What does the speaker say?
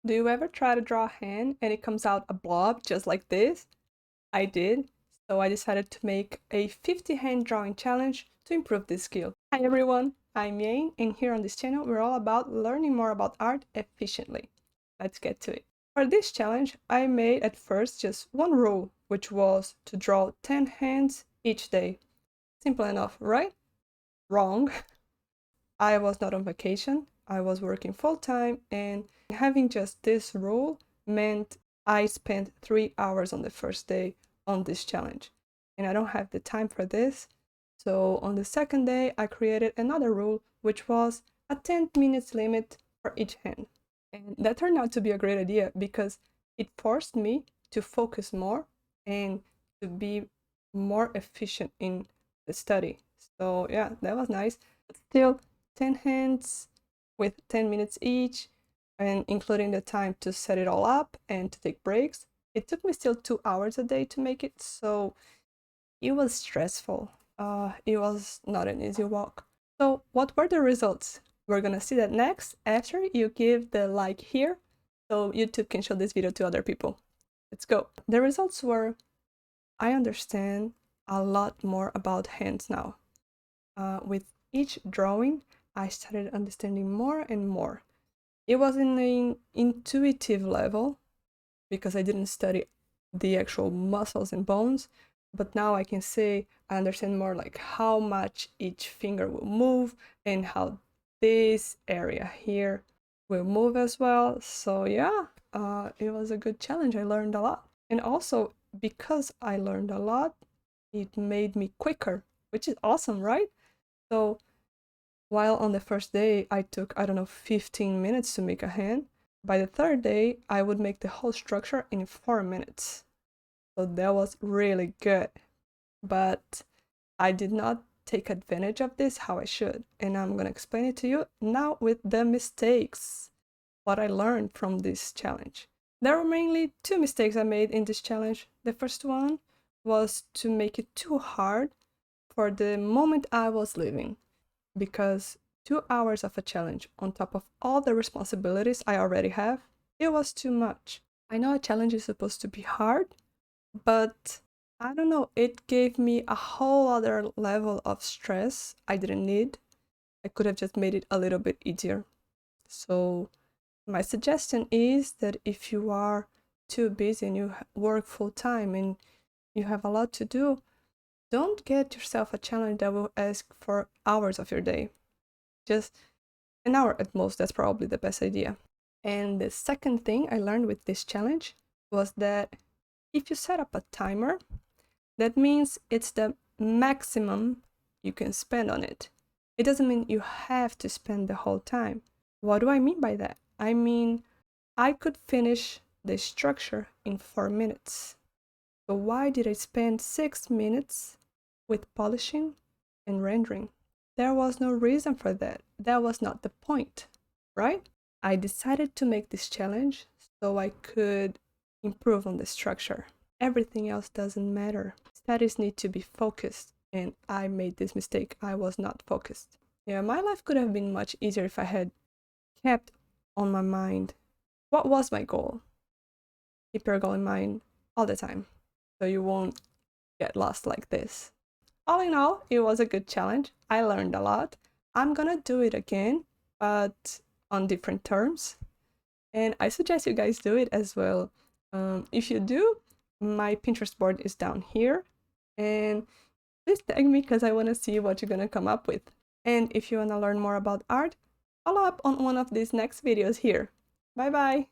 Do you ever try to draw a hand and it comes out a blob just like this? I did, so I decided to make a 50 hand drawing challenge to improve this skill. Hi everyone, I'm Yang, and here on this channel we're all about learning more about art efficiently. Let's get to it. For this challenge, I made at first just one rule, which was to draw 10 hands each day. Simple enough, right? Wrong. I was not on vacation, I was working full-time, and having just this rule meant I spent 3 hours on the first day on this challenge. And I don't have the time for this. So on the second day, I created another rule, which was a 10 minutes limit for each hand. And that turned out to be a great idea because it forced me to focus more and to be more efficient in the study. So yeah, that was nice. But still, 10 hands with 10 minutes each, and including the time to set it all up and to take breaks. It took me still 2 hours a day to make it, so it was stressful. It was not an easy walk. So what were the results? We're gonna see that next after you give the like here, so YouTube can show this video to other people. Let's go. The results were, I understand a lot more about hands now. With each drawing, I started understanding more and more. It was in an intuitive level because I didn't study the actual muscles and bones, but now I can say I understand more like how much each finger will move and how this area here will move as well. So yeah, it was a good challenge. I learned a lot. And also, because I learned a lot, it made me quicker, which is awesome, right? So while on the first day I took, I don't know, 15 minutes to make a hand, by the third day I would make the whole structure in 4 minutes. So that was really good. But I did not take advantage of this how I should. And I'm gonna explain it to you now with the mistakes, what I learned from this challenge. There were mainly 2 mistakes I made in this challenge. The first one was to make it too hard for the moment I was living, because 2 hours of a challenge on top of all the responsibilities I already have, it was too much. I know a challenge is supposed to be hard, but I don't know, it gave me a whole other level of stress I didn't need. I could have just made it a little bit easier. So my suggestion is that if you are too busy and you work full time and you have a lot to do, don't get yourself a challenge that will ask for hours of your day. Just an hour at most, that's probably the best idea. And the second thing I learned with this challenge was that if you set up a timer, that means it's the maximum you can spend on it. It doesn't mean you have to spend the whole time. What do I mean by that? I mean, I could finish the structure in 4 minutes. So why did I spend 6 minutes with polishing and rendering? There was no reason for that. That was not the point, right? I decided to make this challenge so I could improve on the structure. Everything else doesn't matter. Studies need to be focused, and I made this mistake. I was not focused. Yeah, my life could have been much easier if I had kept on my mind what was my goal. Keep your goal in mind all the time so you won't get lost like this. All in all, it was a good challenge. I learned a lot. I'm gonna do it again, but on different terms. And I suggest you guys do it as well. If you do, my Pinterest board is down here. And please tag me because I want to see what you're gonna come up with. And if you want to learn more about art, follow up on one of these next videos here. Bye bye!